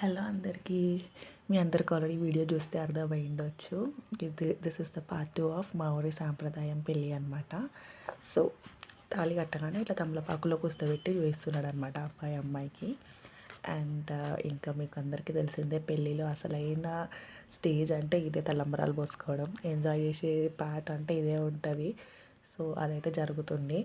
Hello అందరికీ. మీ అందరికి already video చూస్తే అర్థమై ఉండొచ్చు. This is the part 2 of మా ఊరి సాంప్రదాయం పెళ్ళి అనమాట. సో తాళి కట్టగానే ఇట్లా తమలపాకులో కూర్చోబెట్టి వేస్తున్నాడనమాట అబ్బాయి అమ్మాయికి. అండ్ ఇంకా మీకు అందరికీ తెలిసిందే పెళ్ళిలో అసలైన స్టేజ్ అంటే ఇదే, తలంబరాలు పోసుకోవడం. ఎంజాయ్ చేసే పార్ట్ అంటే ఇదే ఉంటుంది. సో అదైతే జరుగుతుంది.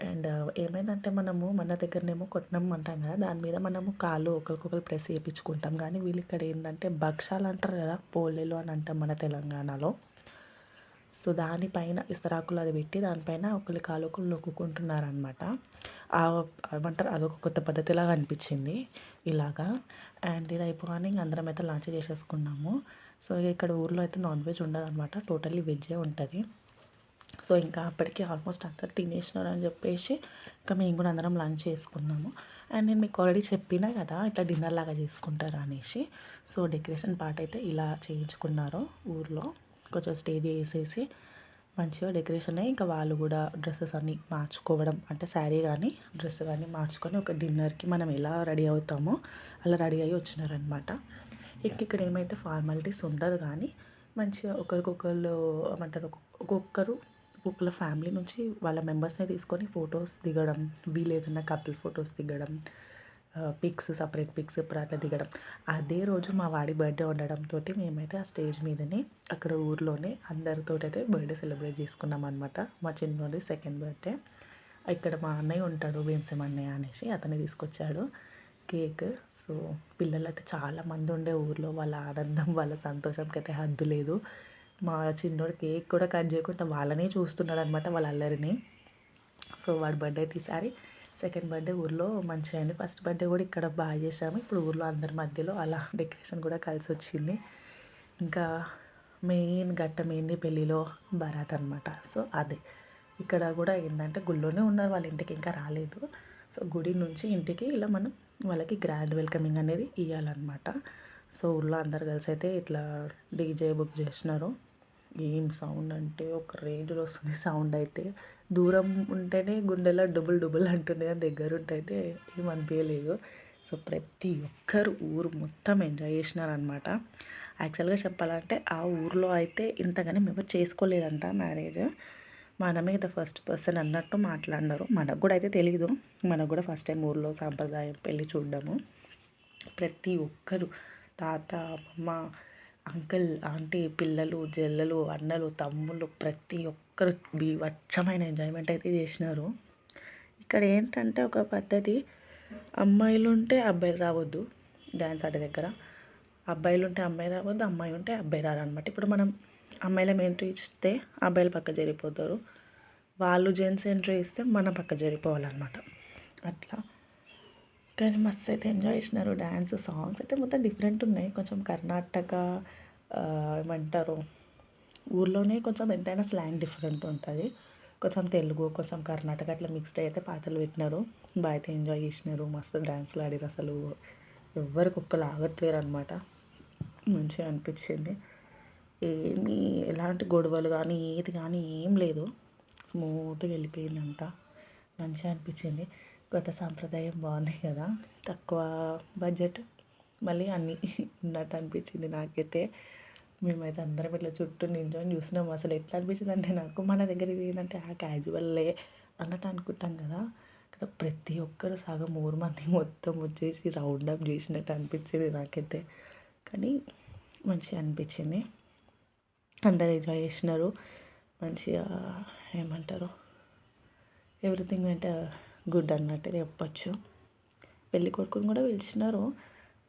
అండ్ ఏమైందంటే మనము మన దగ్గరనేమో కొట్నం అంటాం కదా, దాని మీద మనము కాళ్ళు ఒకరికొకరు ప్రెస్ చేయించుకుంటాం. కానీ వీళ్ళు ఇక్కడ ఏంటంటే భక్షాలు అంటారు కదా, పోలేలు అని అంటాం మన తెలంగాణలో. సో దానిపైన ఇస్తరాకులు అది పెట్టి దానిపైన ఒకరి కాలు ఒకరు నొక్కుంటున్నారనమాట. ఏమంటారు, అదొక కొత్త పద్ధతిలాగా అనిపించింది ఇలాగా. అండ్ ఇది అయిపోగానే ఇంక అందరం అయితే లంచ్ చేసేసుకున్నాము. సో ఇక్కడ ఊర్లో అయితే నాన్ వెజ్ ఉండదు అనమాట, టోటల్లీ వెజ్జే ఉంటుంది. సో ఇంకా అప్పటికి ఆల్మోస్ట్ అందరు తినేసినారు అని చెప్పేసి ఇంకా మేము కూడా అందరం లంచ్ చేసుకున్నాము. అండ్ నేను మీకు ఆల్రెడీ చెప్పినా కదా ఇట్లా డిన్నర్ లాగా చేసుకుంటారు అనేసి. సో డెకరేషన్ పార్ట్ అయితే ఇలా చేయించుకున్నారు ఊర్లో. కొంచెం స్టేజ్ వేసేసి మంచిగా డెకరేషన్ అయ్యి ఇంకా వాళ్ళు కూడా డ్రెస్సెస్ అన్నీ మార్చుకోవడం, అంటే శారీ కానీ డ్రెస్ కానీ మార్చుకొని ఒక డిన్నర్కి మనం ఎలా రెడీ అవుతామో అలా రెడీ అయ్యి వచ్చినారనమాట. ఇక్కడ ఏమైతే ఫార్మాలిటీస్ ఉండదు, కానీ మంచిగా ఒకరికొకరు ఏమంటారు, ఒక్కొక్కరు ఫ్యామిలీ నుంచి వాళ్ళ మెంబర్స్ని తీసుకొని ఫొటోస్ దిగడం, వీళ్ళు ఏదైనా కపుల్ ఫొటోస్ దిగడం, పిక్స్ సపరేట్ పిక్స్ ఇప్పుడు అట్లా దిగడం. అదే రోజు మా వాడి బర్త్డే ఉండడంతో మేమైతే ఆ స్టేజ్ మీదనే అక్కడ ఊర్లోనే అందరితో అయితే బర్త్డే సెలబ్రేట్ చేసుకున్నాం అనమాట. మా చిన్నోడి సెకండ్ బర్త్డే. ఇక్కడ మా అన్నయ్య ఉంటాడు, భీమసేం అన్నయ్య అనేసి, అతన్ని తీసుకొచ్చాడు కేక్. సో పిల్లలు అయితే చాలామంది ఉండే ఊర్లో. వాళ్ళ ఆనందం వాళ్ళ సంతోషంకి అయితే హద్దు లేదు. మా చిన్నోడు కేక్ కూడా కట్ చేయకుండా వాళ్ళనే చూస్తున్నాడు అనమాట, వాళ్ళ అల్లరిని. సో వాడి బర్త్డే ఈసారి సెకండ్ బర్త్డే ఊర్లో మంచిగా అయింది. ఫస్ట్ బర్త్డే కూడా ఇక్కడ బాగా చేసాము. ఇప్పుడు ఊర్లో అందరి మధ్యలో అలా డెకరేషన్ కూడా కలిసి వచ్చింది. ఇంకా మెయిన్ ఘట్టం ఏంది పెళ్ళిలో, బరాత్ అనమాట. సో అదే ఇక్కడ కూడా ఏంటంటే గుళ్ళోనే ఉన్నారు, వాళ్ళ ఇంటికి ఇంకా రాలేదు. సో గుడి నుంచి ఇంటికి ఇలా మనం వాళ్ళకి గ్రాండ్ వెల్కమింగ్ అనేది ఇవ్వాలన్నమాట. సో ఊళ్ళో అందరు కలిసి అయితే ఇట్లా డీజే బుక్ చేసినారు. ఏం సౌండ్ అంటే ఒక రేంజ్లో వస్తుంది సౌండ్ అయితే. దూరం ఉంటేనే గుండెలో డుబుల్ డుబుల్ అంటుంది, కానీ దగ్గర ఉంటే అయితే ఏం అనిపించలేదు. సో ప్రతి ఒక్కరు ఊరు మొత్తం ఎంజాయ్ చేసినారనమాట. యాక్చువల్గా చెప్పాలంటే ఆ ఊర్లో అయితే ఇంతగానే మేము చేసుకోలేదంట మ్యారేజ్. మనమే ద ఫస్ట్ పర్సన్ అన్నట్టు మాట్లాడినారు. మనకు కూడా అయితే తెలియదు, మనకు కూడా ఫస్ట్ టైం ఊర్లో సాంప్రదాయం పెళ్ళి చూడడము. ప్రతి ఒక్కరు తాత, అమ్మ, అంకుల్, ఆంటీ, పిల్లలు, చెల్లెలు, అన్నలు, తమ్ముళ్ళు ప్రతి ఒక్కరు బీభత్సమైన ఎంజాయ్మెంట్ అయితే చేసినారు. ఇక్కడ ఏంటంటే ఒక పద్ధతి, అమ్మాయిలు ఉంటే అబ్బాయిలు రావద్దు డ్యాన్స్ ఆడే దగ్గర, అబ్బాయిలు ఉంటే అమ్మాయి రావద్దు, అమ్మాయి ఉంటే అబ్బాయి రారనమాట. ఇప్పుడు మనం అమ్మాయిల ఎంట్రీ ఇస్తే అబ్బాయిలు పక్క జరిగిపోతారు, వాళ్ళు జెంట్స్ ఎంట్రీ ఇస్తే మనం పక్క జరిగిపోవాలన్నమాట. అట్లా కానీ మస్తు అయితే ఎంజాయ్ చేసినారు. డ్యాన్స్, సాంగ్స్ అయితే మొత్తం డిఫరెంట్ ఉన్నాయి. కొంచెం కర్ణాటక ఏమంటారు, ఊర్లోనే కొంచెం ఎంతైనా స్లాంగ్ డిఫరెంట్ ఉంటుంది. కొంచెం తెలుగు, కొంచెం కర్ణాటక అట్లా మిక్స్డ్ అయితే పాటలు పెట్టినారు. బాగా అయితే ఎంజాయ్ చేసినారు. మస్తు డ్యాన్స్లు ఆడారు. అసలు ఎవ్వరికి ఒక్కరు ఆగట్లేరు అనమాట. మంచిగా అనిపించింది. ఏమీ ఎలాంటి గొడవలు కానీ ఏది కానీ ఏం లేదు, స్మూత్గా వెళ్ళిపోయింది అంతా. మంచిగా అనిపించింది. కొత్త సాంప్రదాయం బాగుంది కదా, తక్కువ బడ్జెట్ మళ్ళీ అన్నీ ఉన్నట్టు అనిపించింది నాకైతే. మేమైతే అందరం ఇట్లా చుట్టూ నించొని చూసినాము. అసలు ఎట్లా అనిపించింది అంటే నాకు, మన దగ్గర ఇది ఏంటంటే ఆ క్యాజువల్లే అన్నట్టు అనుకుంటాం కదా, ఇక్కడ ప్రతి ఒక్కరు సగం ఊరు మంది మొత్తం వచ్చేసి రౌండప్ చేసినట్టు అనిపించింది నాకైతే. కానీ మంచిగా అనిపించింది. అందరు ఎంజాయ్ చేసినారు. మంచిగా ఏమంటారు, ఎవ్రీథింగ్ అంటే గుడ్ అన్నట్టు చెప్పచ్చు. పెళ్ళి కొడుకుని కూడా పిలిచినారు.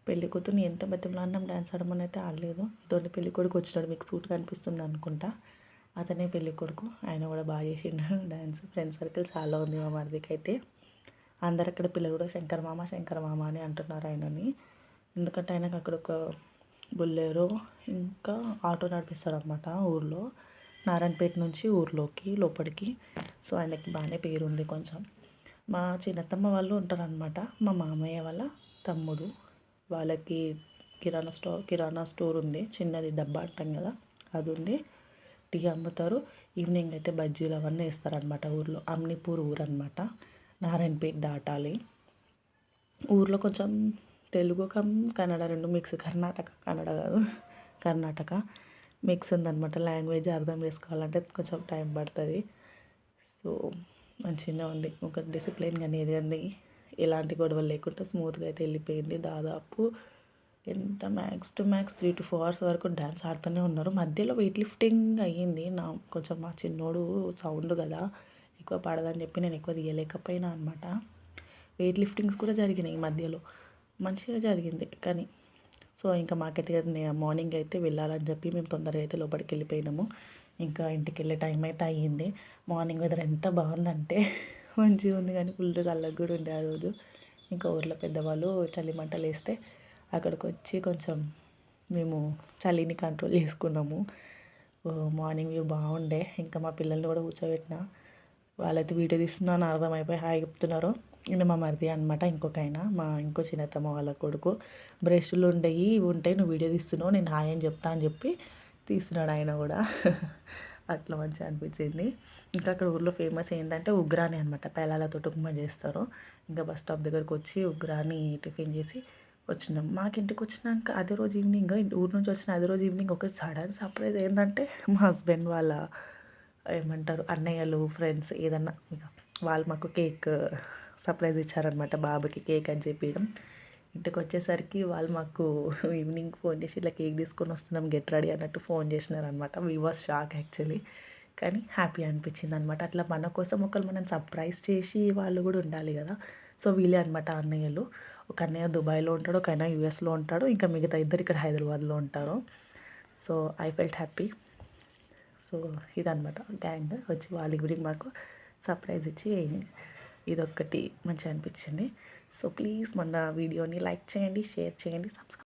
పెళ్ళి కూతుర్ని ఎంత బతిమలాడినాం డ్యాన్స్ ఆడమని అయితే ఆడలేదు. ఇటువంటి పెళ్ళి కొడుకు వచ్చినాడు, మీకు సూట్ కనిపిస్తుంది అనుకుంటా, అతనే పెళ్ళి కొడుకు. ఆయన కూడా బాగా చేసిండు డ్యాన్స్. ఫ్రెండ్ సర్కిల్ చాలా ఉంది మా మరిదికి అయితే. అందరు అక్కడ పిల్లలు కూడా శంకర్ మామ శంకర్ మామ అని అంటున్నారు ఆయనని. ఎందుకంటే ఆయనకు అక్కడ ఒక బుల్లెరో ఇంకా ఆటో నడిపిస్తాడు అనమాట ఊర్లో, నారాయణపేట నుంచి ఊర్లోకి లోపలికి. సో ఆయనకి బాగానే పేరు ఉంది కొంచెం. మా చిన్నత్తమ్మ వాళ్ళు ఉంటారనమాట, మా మామయ్య వాళ్ళ తమ్ముడు. వాళ్ళకి కిరాణా స్టోర్ ఉంది, చిన్నది డబ్బా అంటాం కదా అది ఉంది. టీ అమ్ముతారు. ఈవినింగ్ అయితే బజ్జీలు అవన్నీ వేస్తారనమాట ఊర్లో. అమ్నిపూర్ ఊరు అనమాట, నారాయణపేట దాటాలి. ఊర్లో కొంచెం తెలుగు కమ్ కన్నడ 2 మిక్స్. కర్ణాటక, కన్నడ కాదు, కర్ణాటక మిక్స్ ఉందనమాట. లాంగ్వేజ్ అర్థం చేసుకోవాలంటే కొంచెం టైం పడుతుంది. సో మంచిగానే ఉంది. ఒక డిసిప్లిన్ కానీ ఏది కానీ ఎలాంటి గొడవలు లేకుండా స్మూత్గా అయితే వెళ్ళిపోయింది. దాదాపు ఎంత మ్యాక్స్ టు మ్యాక్స్ 3-4 అవర్స్ వరకు డ్యాన్స్ ఆడుతూనే ఉన్నారు. మధ్యలో వెయిట్ లిఫ్టింగ్ అయ్యింది. కొంచెం మా చిన్నోడు సౌండ్ కదా ఎక్కువ పడదని చెప్పి నేను ఎక్కువ తీయలేకపోయినా అనమాట. వెయిట్ లిఫ్టింగ్స్ కూడా జరిగినాయి మధ్యలో, మంచిగా జరిగింది. కానీ సో ఇంకా మాకైతే మార్నింగ్ అయితే వెళ్ళాలని చెప్పి మేము తొందరగా అయితే లోపలికి వెళ్ళిపోయినాము. ఇంకా ఇంటికి వెళ్ళే టైం అయితే అయ్యింది. మార్నింగ్ వెదర్ ఎంత బాగుందంటే మంచిగా ఉంది, కానీ ఫుల్ చల్లగా కూడా ఉండే ఆ రోజు. ఇంకా ఊర్లో పెద్దవాళ్ళు చలి మంటలు వేస్తే అక్కడికి వచ్చి కొంచెం మేము చలిని కంట్రోల్ చేసుకున్నాము. మార్నింగ్ వ్యూ బాగుండే. ఇంకా మా పిల్లల్ని కూడా కూర్చోబెట్టిన, వాళ్ళైతే వీడియో తీస్తున్నాను అర్థమైపోయి హాయ్ చెప్తున్నారు. ఇంకా మా మరిది అనమాట, మా ఇంకో చిన్నత్తమ్మ వాళ్ళ కొడుకు. బ్రష్లు ఉంటాయి నువ్వు వీడియో తీస్తున్నావు, నేను హాయ్ అని చెప్తా అని చెప్పి తీస్తున్నాడు ఆయన కూడా. అట్లా మంచిగా అనిపించింది. ఇంకా అక్కడ ఊర్లో ఫేమస్ ఏంటంటే ఉగ్రాని అనమాట. పేలాలతో ఉప్మా చేస్తారు. ఇంకా బస్ స్టాప్ దగ్గరకు వచ్చి ఉగ్రాని టిఫిన్ చేసి వచ్చినాం. మాకు ఇంటికి వచ్చినాక అదే రోజు ఈవినింగ్, ఊరు నుంచి వచ్చిన అదే రోజు ఈవినింగ్ ఒక సడన్ సర్ప్రైజ్ ఏంటంటే మా హస్బెండ్ వాళ్ళ ఏమంటారు అన్నయ్యలు ఫ్రెండ్స్ ఏదన్నా ఇక వాళ్ళు మాకు కేక్ సర్ప్రైజ్ ఇచ్చారనమాట. బాబుకి కేక్ అని చెప్పడం. ఇంటికి వచ్చేసరికి వాళ్ళు మాకు ఈవినింగ్ ఫోన్ చేసి ఇట్లా కేక్ తీసుకొని వస్తున్నాం గెట్ రెడీ అన్నట్టు ఫోన్ చేసినారనమాట. వీ వాజ్ షాక్ యాక్చువల్లీ, కానీ హ్యాపీ అనిపించింది అనమాట. అట్లా మన కోసం ఒకరు మనం సర్ప్రైజ్ చేసి వాళ్ళు కూడా ఉండాలి కదా. సో వీళ్ళే అనమాట అన్నయ్యలు. ఒక అన్నయ్య దుబాయ్లో ఉంటాడు, ఒక అన్నయ్య యూఎస్లో ఉంటాడు, ఇంకా మిగతా ఇద్దరు ఇక్కడ హైదరాబాద్లో ఉంటారు. So I felt happy. So ఇదనమాట గ్యాంగ్ వచ్చి వాళ్ళ గురించి మాకు సర్ప్రైజ్ ఇచ్చి ఇదొక్కటి మంచిగా అనిపించింది. సో ప్లీజ్ మన వీడియోని లైక్ చేయండి, షేర్ చేయండి, సబ్స్క్రైబ్